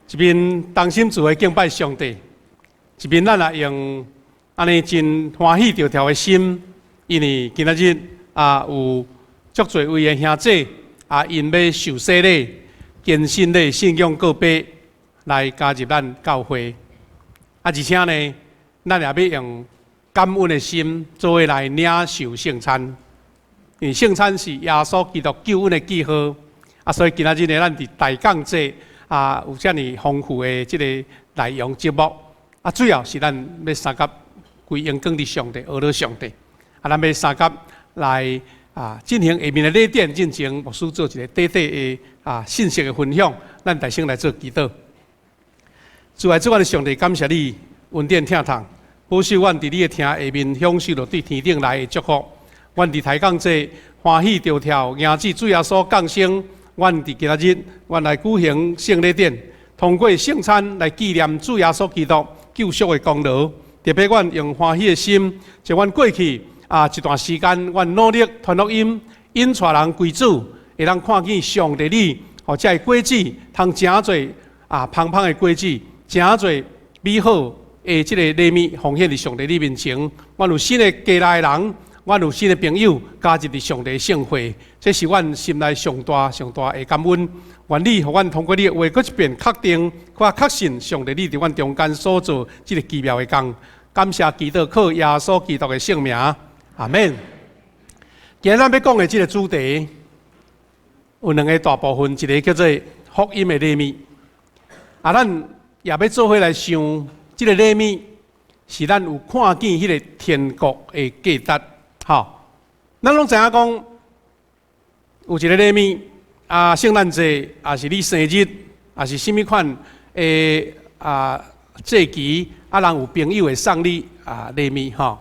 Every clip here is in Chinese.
一边当心自的敬拜上帝，一边咱也用安尼真欢喜条条的心，因为今仔日有足侪位的兄弟因要受洗礼、更新的信仰告白来加入咱教会。而且呢，咱也要用感恩的心作为来领受圣餐，因为圣餐是耶稣基督救恩的记号。所以今仔日呢，咱伫大港节有遮尔丰富的即个内容节目。主要是咱要三甲归荣光伫上帝、阿罗上帝。咱要三甲来进行下面的礼典，进行牧师做一个短短的信息的分享。咱大先来做祈祷。主爱主我的上帝，感谢你恩典疼痛，保守阮伫你的厅下面享受着对天顶来的祝福。阮伫台港节欢喜条条，迎接主耶稣降生。阮伫今仔日，阮来举行圣礼典，通过圣餐来纪念主耶稣基督救赎的功劳。特别阮用欢喜的心，将阮过去一段时间，阮努力传福音，引带人归主，会当看见上帝你，或者是果子，通真侪芳芳的果子，真侪美好的即个礼物奉献伫上帝你面前。阮有新的家内人，阮有新的朋友加入伫上帝的圣会，这是阮心内上大的感恩。愿你互阮通过你的话，搁一遍确定、确信上帝你伫阮中间所做即个奇妙的工。感谢基督靠耶稣基督的圣名，阿门。今日咱要讲的即个主题有两个大部分，一个叫做福音的礼物。咱也要做伙来想，即个礼物是咱有看见迄个天国的价值。咱拢知影讲，有一个礼物圣诞节，是你生日，是甚物款的节期，人有朋友会送你礼物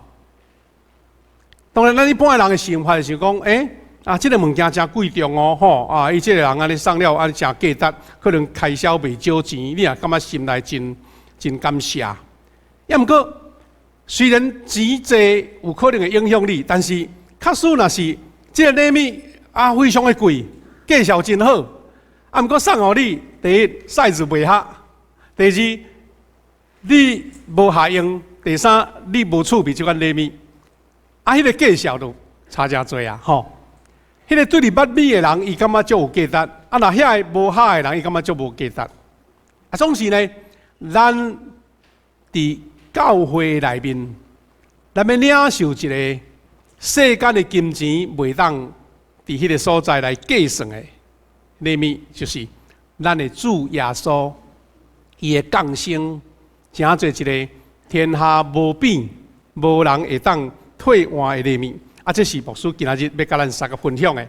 当然，咱一般的人的想法就是讲，这个物件真贵重哦，伊这个人安尼送了，安尼真价值，可能开销袂少钱，你也感觉心内真感谢。也毋过，虽然钱济有可能会影响你，但是确实若是这个礼物非常的贵，价销真好。毋过送互你，第一 size 袂合，第二你无下用，第三你无趣味即款礼物。迄个价销都差真多迄个对你捌美的人，伊感觉足有价值；若遐个无合的人，伊感觉足无价值。总是呢，咱伫教会内面，咱要领受一个世间的金钱袂当伫迄个所在来计算的礼物，就是咱的主耶稣伊的降生，真做一个天下无比、无人会当退换的礼物。这是牧师今仔日要甲咱三个分享的。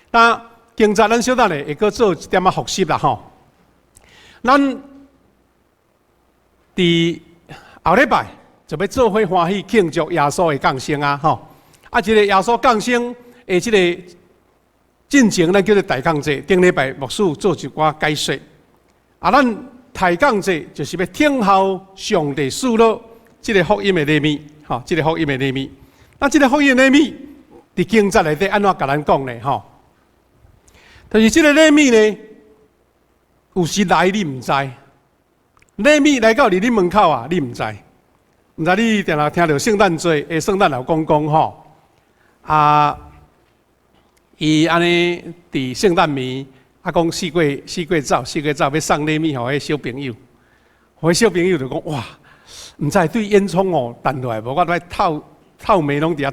但今早咱小等下会搁做一点复习啦咱伫后礼拜就要做伙欢喜庆祝耶稣的降生这个耶稣降生的这个进程，咱叫做大降节。顶礼拜牧师做一寡解说。咱大降节就是要听候上帝赐落这个福音的礼物，这个福音的礼物。这个福音的礼物，伫经节内底安怎甲咱讲呢？就是这个礼物呢，有时来你唔知，礼物来到你门口你唔知，唔知你定定听到圣诞节的圣诞老公公伊安尼伫圣诞暝讲四季走要送礼物互迄小朋友，互迄小朋友就讲哇，唔知对烟囱弹落来无？我来透暝拢伫遐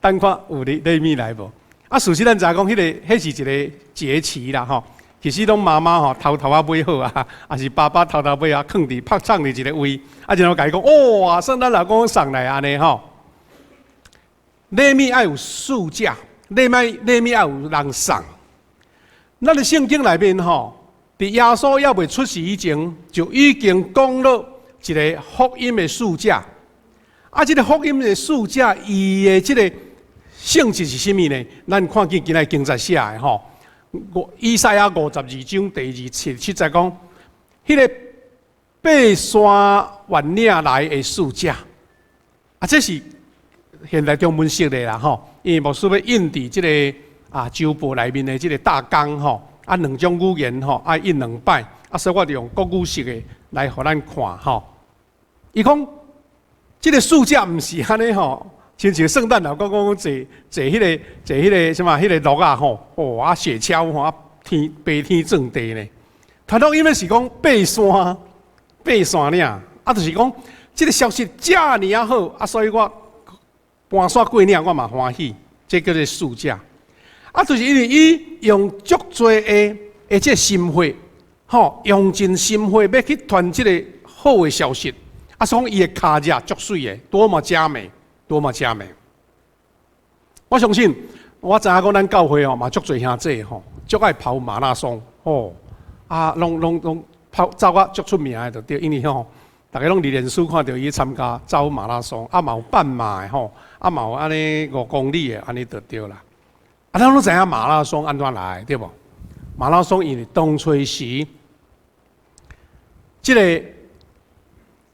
等看有礼物来无？事实咱知影讲，迄是一个节期啦其实拢妈妈偷买好还是爸爸偷买放伫拍唱伫一个位，然后甲伊讲哇，圣诞老公送来安尼礼物要有数价，礼物要有人送。咱的圣经内面伫耶稣还未出世以前，就已经讲了一个福音的数价。这个福音的数价，伊的这个性质是什么呢？咱看见今仔经节写的以赛亚52章第27节讲，迄个爬山万岭来的数价，这是现代中文式的啦因为牧师要印伫这个周报内面的这个大纲啊，两种语言吼，爱印2摆，啊，所以我就用国语式的来互咱看吼。伊讲，这个暑假毋是安尼吼，亲像圣诞老公公坐迄个什么迄个鹿啊吼，哦啊雪橇吼啊白天正地呢。传统因为是讲爬山领，啊，就是讲这个消息遮尔啊好，啊，所以我搬山过领我嘛欢喜，这叫做暑假。啊，就是因为伊用足多的这心血，吼，用尽心血要去传这个好的消息，啊，所以伊的脚架足水的，多么佳美，多么佳美。我相信，我知影讲咱教会吼嘛，足多兄弟吼，足爱跑马拉松，吼，啊，拢跑走啊足出名的就对，因为吼，大家拢伫脸书看到伊参加走马拉松，啊，嘛有半马的吼，啊，嘛有安尼5公里的，安尼就对啦。啊，咱拢知影马拉松安怎来，对无？马拉松因为当初时，即个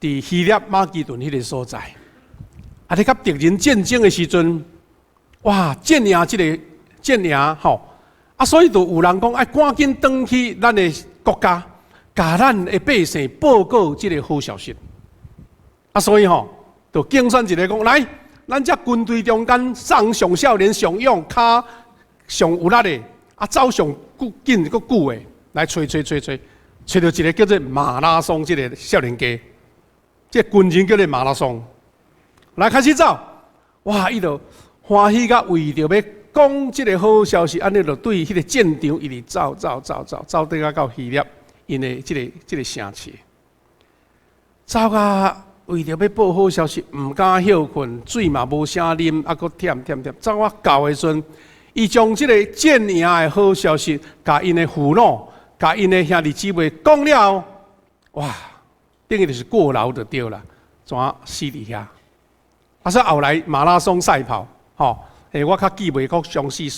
伫希腊马其顿迄个所在，啊，咧甲敌人战争的时阵，哇，战赢吼，啊，所以就有人讲爱赶紧转去咱的国家，甲咱的百姓报告即个好消息。啊，所以吼，就竞选一个讲来，咱这军队中间上上少年、上勇、骹上有力的，啊，走上紧、佫久的，来找到一个叫做马拉松这个少年家，这个军人叫做马拉松，来开始走，哇，伊就欢喜甲为着要讲这个好消息，安尼就对迄个战场一直走到希腊，因的这个城市，走到为着要报好消息，毋敢休困，水嘛无啥啉，啊，佫忝，走啊到的时阵。伊将这个战赢的好消息，甲因的父母，甲因的兄弟姊妹讲了，哇，等于就是过劳就对啦，怎死伫遐？啊，所以后来马拉松赛跑，吼，我较记袂详细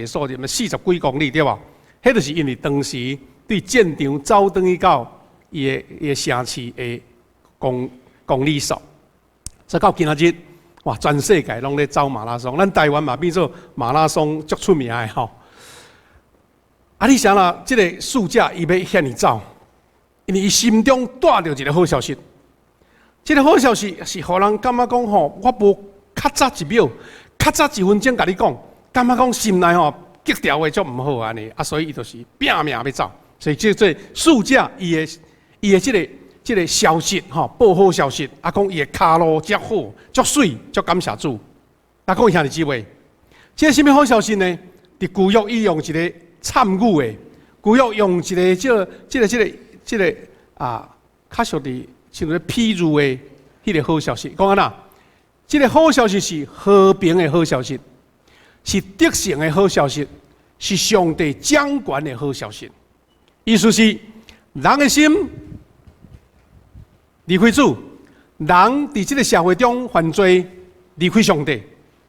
数字，40几公里对吧？迄就是因为当时对战场走转去到伊的城市的公里数，所以到今仔日。哇！全世界拢咧走马拉松，咱台湾嘛变做马拉松足出名的吼。啊，你想啦，这个暑假伊要遐尼走，因为伊心中带着一个好消息。这个好消息是互人感觉讲吼，我无较早1秒、较早1分钟甲你讲，感觉讲心内吼激调的足毋好安尼，啊，所以伊就是拼命要走。所以这暑假伊的这个消息吼，报好消息，啊，讲伊的骹路足好、足水、足感谢主。啊，讲兄弟姊妹，这个什么好消息呢？伫旧约伊用一个参语的，旧约用一个这个啊，较属于像个譬如的迄个好消息。讲安那，这个好消息是和平的好消息，是得胜的好消息，是上帝掌权的好消息。意思是人的心。离开主，人伫这个社会中犯罪，离开上帝。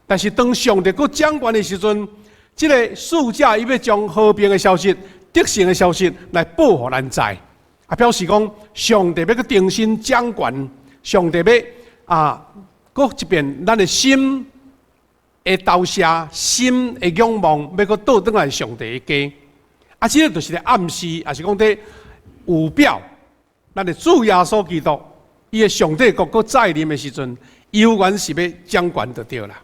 但是当上帝佮掌权的时阵，这个暑假伊要将和平的消息、得胜的消息来保护咱在，啊，表示讲上帝要佮重新掌权，上帝要佮一遍咱的心的投射、心的仰望，要佮倒转来上帝的家。啊，这个就是咧暗示，也是讲伫有表，咱的主耶稣基督。伊的上帝国搁再临的时阵，永远是要掌权就对啦。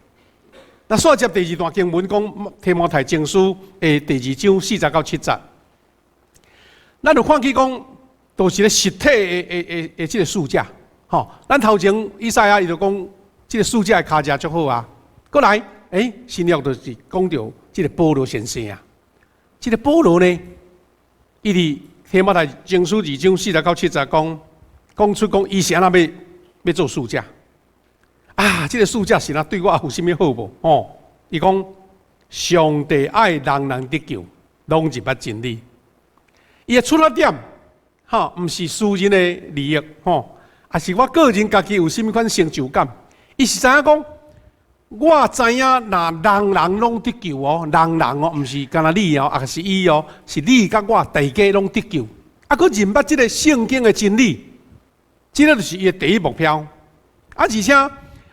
那续接第2段经文讲提摩太前书的第2章40到70，咱就看起讲都是咧实体的这个暑假，吼。咱头前以赛亚伊就讲，这个暑假的脚架足好啊。过来，新约就是讲到这个保罗先生啊。这个保罗呢，伊伫提摩太前书2章40到70讲出讲，伊是安那要做暑假啊？这个暑假是哪对我有甚物好无？哦，伊讲上帝爱人人得救，拢入捌真理。伊的出发点，哈，毋是私人的利益，吼，也是我个人家己有甚物款成就感。伊是知影讲，我知影若人人拢得救哦，人人哦，毋是干那你哦，也是伊哦，是你甲我大家拢得救。啊，佮认捌这个圣经的真理。这个就是伊的第一目标，啊！而且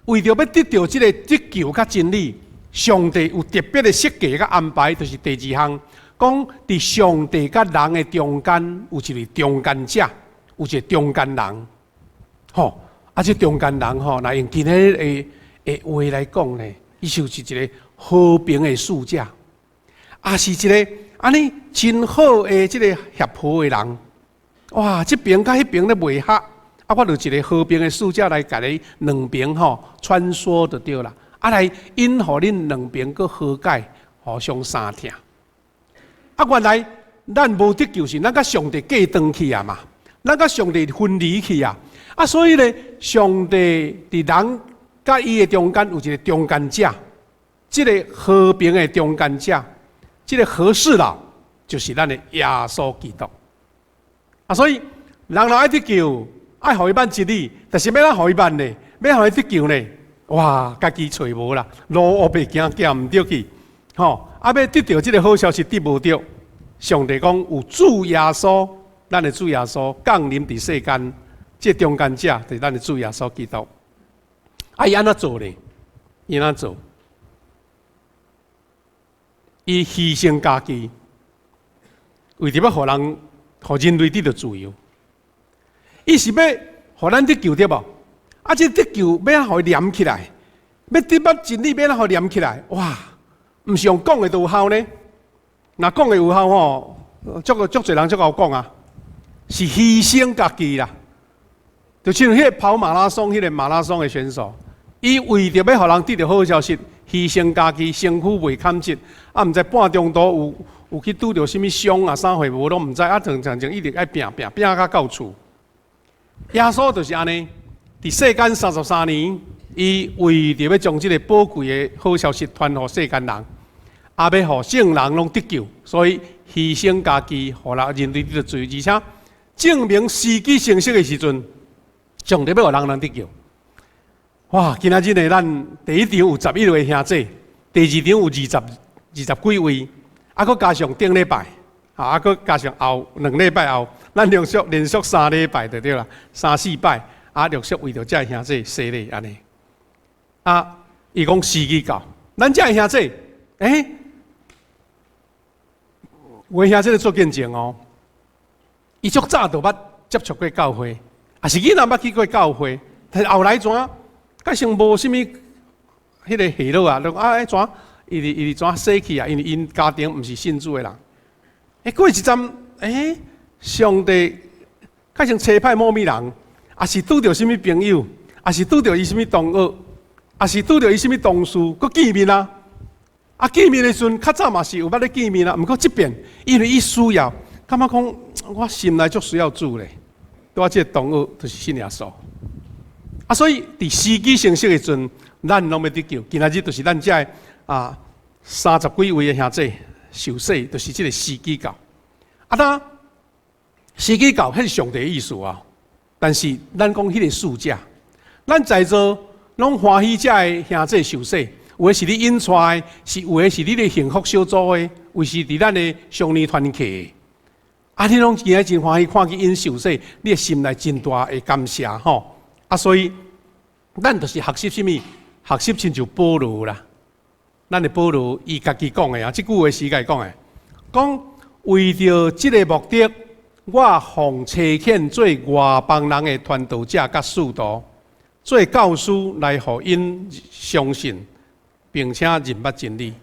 为着要得到这个得救甲真理，上帝有特别的设计甲安排，就是第2项，讲伫上帝甲人的中间有一个中间者，有一个中间人，吼。这中间人吼，若用今日的话来讲呢，伊就是一个和平的使者，也是一个安尼真好的这个协和的人。哇，这边甲迄边咧袂合，我就一个和平的使者来甲你两边吼穿梭就对啦，来引互恁两边个和解，互相相听。原来咱无得救是咱甲上帝隔断去啊嘛，咱甲上帝分离去啊。所以呢，上帝伫人甲伊的中间有一个中间者，这个和平的中间者，这个和事佬就是咱的耶稣基督。所以人若爱得救，爱互伊办真理，但是要咱互伊办呢？要互伊得救呢？哇，家己找无啦，路乌白行行唔对去，吼！要得到这个好消息得无着，上帝讲有主耶稣，咱的主耶稣降临伫世间。这中间者就是咱的主耶稣基督。伊安怎做呢？伊安怎做？伊牺牲家己，为着要互人、互人类得到自由。伊是要互咱得救对无？这得救要互伊连起来，要得把真理要互伊连起来。哇！毋是用讲的就有效呢？若讲的有效吼，足侪人足够讲啊，是牺牲家己啦。就像迄个跑马拉松，迄个马拉松的选手，伊为着要互人得到好消息，牺牲家己，身躯未堪折，毋知半中途有去拄着什么伤啊、啥货无拢毋知，常一直爱拼到厝。耶稣就是安尼，伫世间33年，伊为着要将这个宝贵的好消息传互世间人，要互圣人拢得救，所以牺牲家己，互人类得到自由，而且证明时机成熟的时阵。上帝要互人得救，哇！今仔日呢，咱第一场有11位兄弟，第二场有20几位，佫加上顶礼拜，佫加上后2礼拜后，咱连续3礼拜就对啦，3、4摆，陆续为着这兄弟洗礼安尼。伊讲时机到，咱这兄弟，有兄弟做见证哦，伊足早就捌接触过教会。是囡仔捌去过教会，但是后来怎？改成无啥物迄个喜乐啊，怎？伊怎死去啊？因为因家庭毋是信主的人。过一阵，上帝改成差派某物人，也是拄着什么朋友，也是拄着伊什么同学，也是拄着伊什么同事，佮见面啊！见面的时阵，较早嘛是有捌咧见面啊，毋过即遍因为伊需要，感觉讲我心内足需要主咧。我这同学就是信耶稣，所以伫时机成熟的时阵，咱拢要得救。今仔日就是咱这30几位的兄弟受洗，就是这个时机到。当时机到，迄是上帝的意思啊。但是咱讲迄个使者，咱在座拢欢喜这的兄弟受洗，有的是你引出来，有的是你的幸福小组的，有的是伫咱的少年团契的。你拢今日真欢喜看见因受洗，你的心内真大的感谢吼。所以咱就是学习什么？学习亲像保罗啦。咱的保罗伊家己讲的这句话是家讲的，讲为着这个目的，我奉差遣做外邦人的传道者甲使徒，做教师来互因相信，并且认捌真理。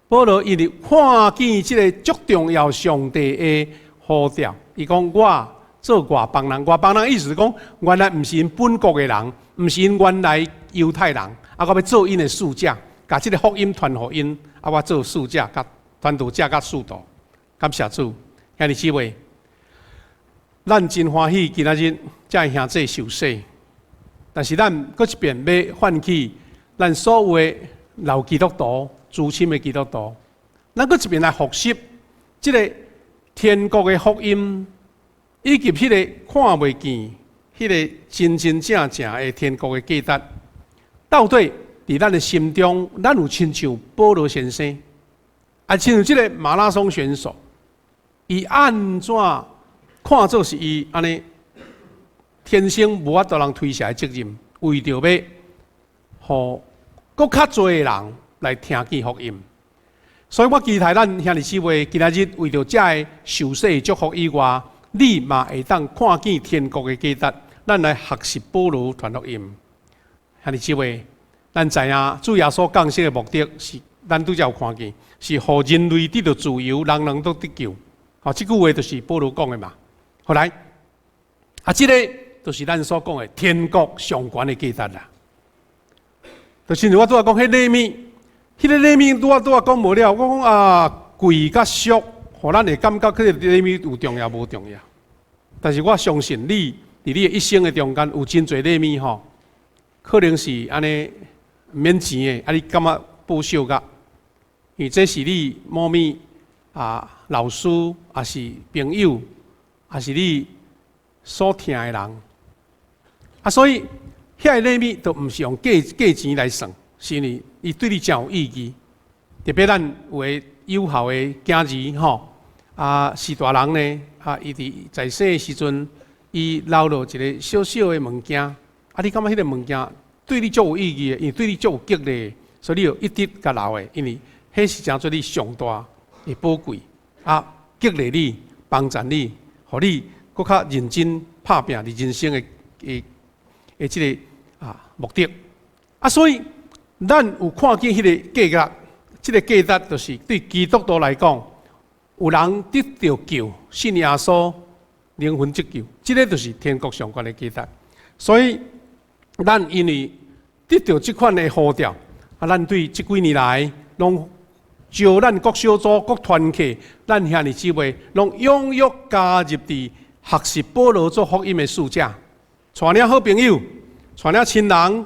保罗因为看见这个足重要上帝的呼召，伊讲我做外邦人，外邦人意思是讲原来毋是因本国的人，毋是因原来犹太人，我要做因的使者，把这个福音传互因，我做使者、甲传道者、甲使徒。感谢主，兄弟姊妹，咱真欢喜今仔日这兄弟受洗，但是咱搁一遍要唤起咱所有的老基督徒。资深的基督徒，咱搁一边来复习这个天国的福音，以及迄个看袂见、迄个真真正正的天国的价值，到底伫咱的心中，咱有亲像保罗先生，亲像这个马拉松选手，伊安怎看作是伊安尼天生无法度人推卸的责任，为着要互搁较侪人。来听见福音，所以我期待咱兄弟姊妹今仔日为着这个受洗祝福以外，你嘛会当看见天国的价值，咱来学习保罗传福音。兄弟姊妹，咱知影主耶稣降世的目的是，咱拄则有看见，是互人类得到自由，人人都得救。好，这句话就是保罗讲的嘛。后来，这个就是咱所讲的天国上悬的价值啦。就是我拄仔讲迄礼物。迄个礼物拄仔讲无了，我讲啊贵甲俗，互咱会感觉迄个礼物有重要无重要。但是我相信你伫你的一生的中间有真侪礼物吼，可能是安尼免钱的，你感觉报销甲？因为这是你某物老师，也是朋友，也是你所听的人。所以遐个礼物都毋是用价钱来算。是因为伊对你真有意义，特别咱有诶友好诶囝儿吼，是大人呢，伊伫在生诶时阵，伊留落一个小小诶物件，你感觉迄个物件对你足有意义诶，因为对你足有激励，所以你要一直甲留诶，因为迄是真做你上大诶宝贵，激励你，帮助你，互你搁较认真拍拼伫人生诶即个目的，所以。咱有看见迄个价值，即个价值就是对基督徒来讲，有人得到救，信耶稣，灵魂得救，即个就是天国上悬的价值。所以，咱因为得到即款的呼召，咱对即几年来，拢招咱各小组、各团契，咱兄弟姊妹，拢踊跃加入伫学习保罗做福音的使者，带领好朋友，带领亲人。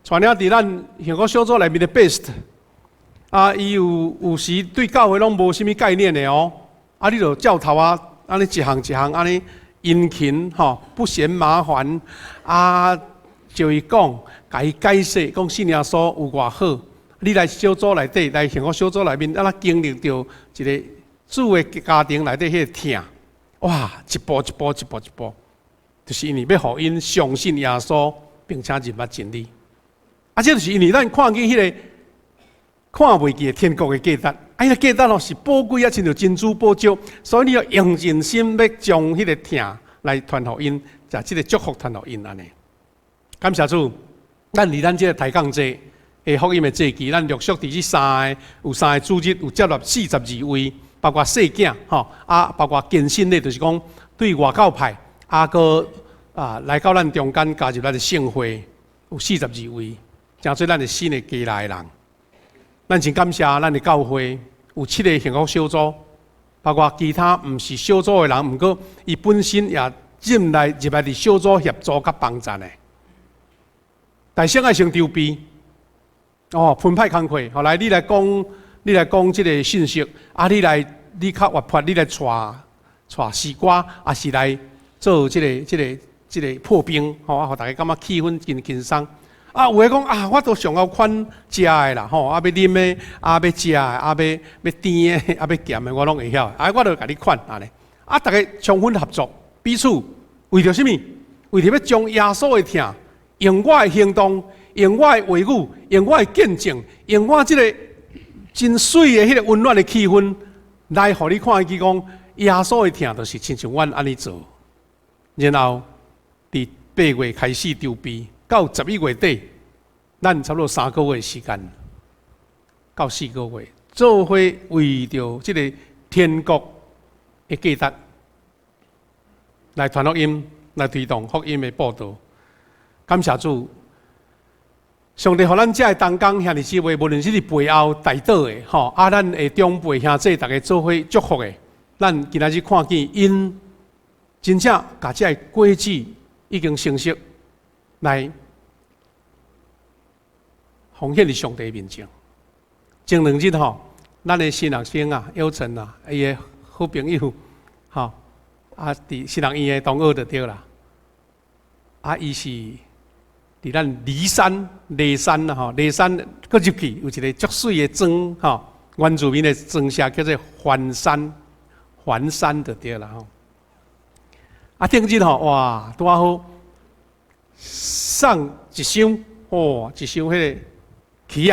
传了伫咱幸福小组内面的 best， 伊有时对教会拢无啥物概念的哦，你就照头安尼一项一项安尼殷勤吼，不嫌麻烦就伊讲，甲伊解释，讲信耶稣有偌好，你来小组内底，来幸福小组内面，经历到一个主的家庭内底迄个疼，哇，一步一步一步一步，就是因为要互因相信耶稣，并且认捌真理。这就是因为咱看见迄个看袂见天国的价值，迄个价值是宝贵亲像珍珠宝石，所以你要用尽心要将迄个疼来传互因，就即个祝福传互因安尼。感谢主，咱离咱即个抬杠节的福音的节期，咱陆续伫有3个主日有接纳42位，包括细囝包括健身的，就是讲对外教派来到咱中间加入咱的圣会，有42位。真做咱的新的家内人，咱真感谢咱的教会有7个幸福小组，包括其他毋是小组的人，毋过伊本身也入来伫小组协助甲帮助的。但先爱先筹备，分派工课，后来你来讲即个信息，你较活泼，你来带诗歌，也是来做即个破冰，互大家感觉气氛真轻松。有诶讲我都上好款食诶啦，要啉诶，要食诶，要甜诶，要咸诶，我拢会晓。我就甲你款安尼。大家充分合作，彼此为着什么？为着要将耶稣诶疼，用我诶行动，用我诶话语，用我诶见证，用我即个真水诶迄个温暖诶气氛，来互你看见讲耶稣诶疼，就是亲像阮安尼做。然后伫8月开始筹备。到11月底，咱差不多3个月时间，到4个月，做伙为着这个天国的价值来传福音，来推动福音的报道。感谢主，上帝互咱这当工兄弟姊妹，无论是背后带倒的咱的长辈兄弟，大家做伙祝福的，咱今仔日看见因真正把这个果子已经成熟。来奉献伫上帝面前。前2日咱的新学生姚晨伊的好朋友伫新人院的同学就对啦。伊是伫咱骊山搁入去有一个足水的庄原住民的庄社叫做环山就对啦顶日哇拄好。送一箱，一箱迄个旗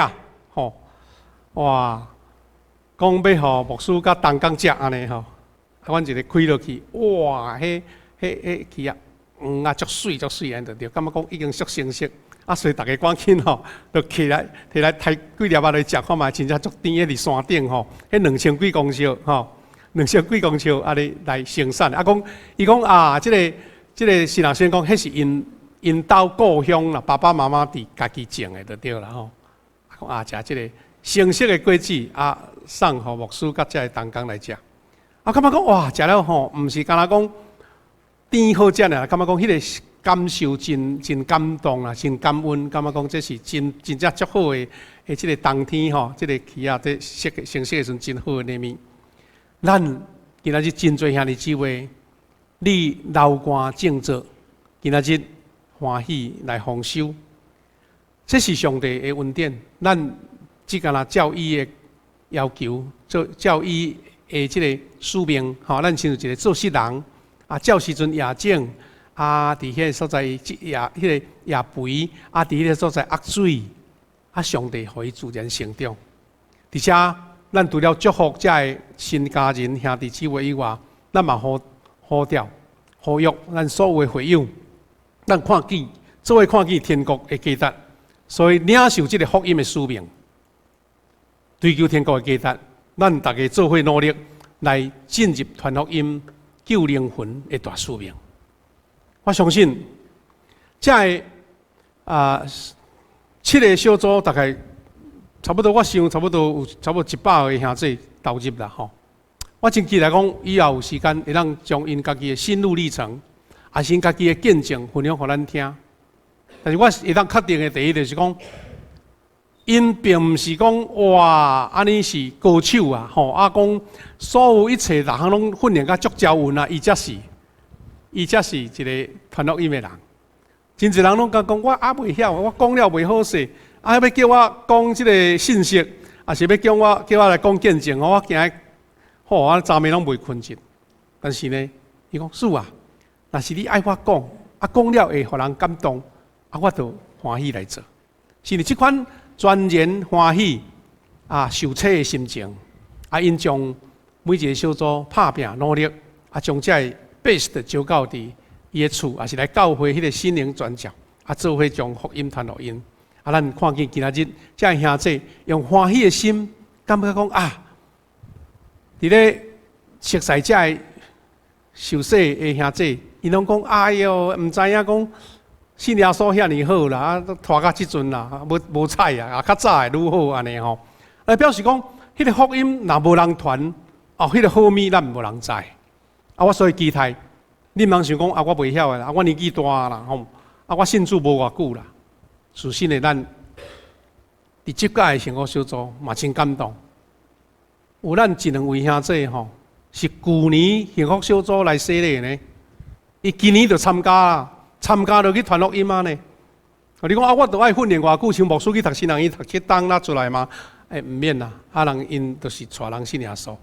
哇，讲要互牧师甲东港食安尼吼，啊，阮一个开落去，哇，迄去啊，啊，足水安着着，感觉讲已经熟成色，啊，所以大家赶紧吼，就起来摕来摕几粒仔来食看觅，真正足甜诶，伫山顶吼，迄2000几公尺吼，2000几公尺啊，来生产。啊，讲伊讲啊，即个是人先讲，迄是因兜故乡啦，爸爸妈妈伫家己种诶，就对啦吼。讲啊，食即个成熟诶果子啊，送互牧师甲遮个同工来食。啊，感觉讲哇，食了吼，毋是干那讲甜好食尔，感觉讲迄个感受真感动啦，真感恩，感觉讲这是真正足好诶，即个冬天吼，即个鱼啊，在成熟诶时阵真好诶礼物。咱今仔日真侪兄弟姊妹，你流汗正做，今仔日欢喜来丰收，这是上帝的恩典。咱只干那照伊的要求，照伊的即个使命，吼，咱亲像一个做事人啊，照时阵夜景啊，伫迄个所在迄个夜肥啊，伫迄个所在压水啊，上帝互伊自然成长，而且。咱除了祝福遮个新家人兄弟姊妹以外，咱嘛好调呼吁咱所有的会友，咱看见做伙看见天国的价值，所以领受这个福音的使命，追求天国的价值，咱大家做伙努力来进入传福音、救灵魂的大使命。我相信，遮个7个小组大概。差不多，我想差不多有100个兄弟投入啦吼。我真期待讲以后有时间会当将因家己的心路历程，也是因家己的见证分享互咱听。但是我会当确定的第一就是讲，因并毋是讲哇安尼是高手啊吼，啊讲所有一切逐项拢训练甲足交运啊，伊才是一个传福音的人。真侪人拢讲我袂晓，我讲了袂好势。啊！要叫我讲即个信息，也是要叫我来讲见证，我今日好，我昨暝拢袂困觉。但是呢，伊讲是啊，若是你爱我讲，啊讲了会互人感动，啊我就欢喜来做。是你即款全然欢喜啊受测的心情，啊因将每一个小组拍拼努力，啊将这 best 招到伫伊的厝，也是来教会迄个心灵传教，啊做伙将福音传落因。啊！咱看见今仔日，这兄弟用欢喜的心，感觉讲啊，伫咧熟悉这受洗的兄弟，伊拢讲哎哟，毋知影讲信耶稣遐尼好啦，啊，拖到即阵啦，无彩啊，啊，较早的愈好安尼吼。来表示讲，迄个福音若无人传，哦，迄个好物咱无人知。啊，我所以期待，你毋通想讲啊，我袂晓的啦，啊，我年纪大啦吼，啊，我信主无偌久啦。自信的咱，伫即届的生活小组嘛真感动。有咱一两位兄弟吼，是旧年幸福小组来洗礼呢。伊今年就参加落去传福音啊呢。你讲啊，我都爱训练偌久，像牧师去读新人院读去当拉出来嘛？毋免啦，啊人因就是带人信耶稣。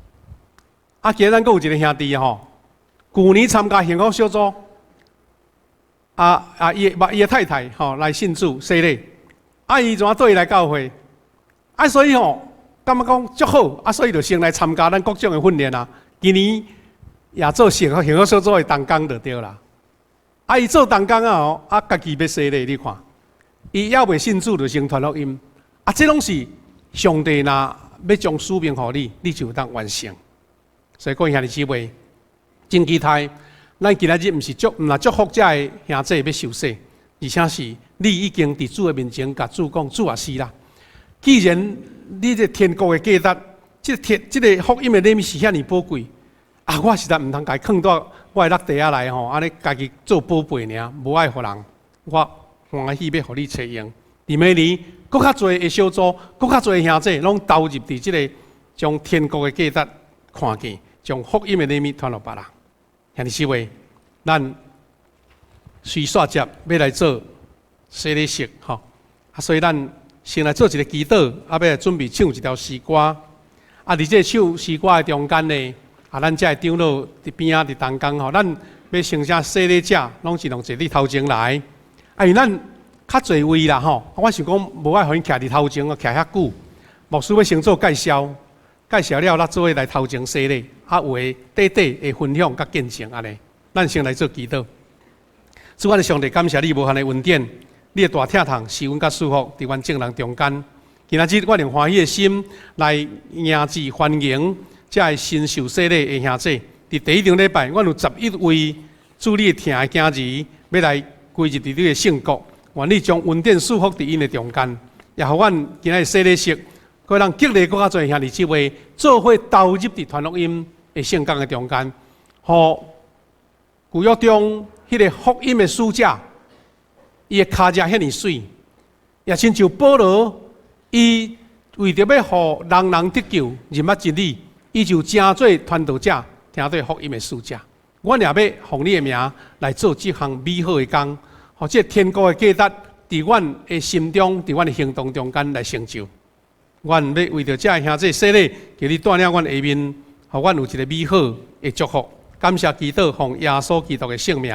啊，今日咱阁有一个兄弟吼，旧年参加幸福小组。伊的太太吼来信主洗礼，伊怎对伊来教会？所以吼，感觉讲足好，所以就先来参加咱各种的训练啊。今年也做幸福小组的同工就对啦。伊做同工啊家己要洗礼，你看，伊还未信主就先传福音，这拢是上帝若要将使命互你，你就当完成。所以各位兄弟姊妹，真期待。咱今仔日毋是祝福遮个兄弟要受洗，而且是你已经伫主的面前甲主讲，主也是啦。既然你这天国的价值，这个福音的礼物是遐尼宝贵，我实在毋通家放到我的落地下来吼，安尼家己做宝贝尔，无爱互人。我欢喜要互你采用。伫明年，搁较侪的小组，搁较侪的兄弟，拢投入伫这个将天国的价值看见，将福音的礼物传落别人。兄弟姊妹，咱随煞接要来做洗礼式吼，所以咱先来做一个祈祷，要来准备唱一条诗歌。伫这唱诗歌的中间呢，咱才会长老伫边仔伫同工吼，咱要先啥洗礼者，拢是拢坐伫头前来。因为咱较侪位啦吼，我想讲无爱互因徛伫头前，徛遐久。牧师要先做介绍介绍了，咱做伙来头前洗礼，有诶短短诶分享甲见证安尼。咱先来做祈祷。主我的上帝，感谢你无限的恩典，你的大疼痛、施恩甲祝福伫阮众人中间。今仔日我用欢喜的心来迎接欢迎这个新受洗礼的兄弟。伫第一场礼拜，阮有11位主你听的囝儿要来归入伫你的圣国，愿你将恩典祝福伫因的中间，也互阮今仔日洗礼式，可让激励更较侪兄弟姊妹做伙投入伫传福音的圣工的中间，互旧约中迄个福音的使者，伊的骹脚遐尔水，也亲像保罗，伊为着要互人人得救、认捌真理，伊就成做传道者。听到福音的使者，阮也要奉你的名来做这项美好的工，或者天国的价值，伫阮的心中、伫阮的行动中间来成就。阮要为着这兄弟洗礼，求你带领阮下面，互阮有一个美好的祝福。感谢祈祷，奉耶稣基督的圣名，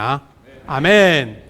阿门。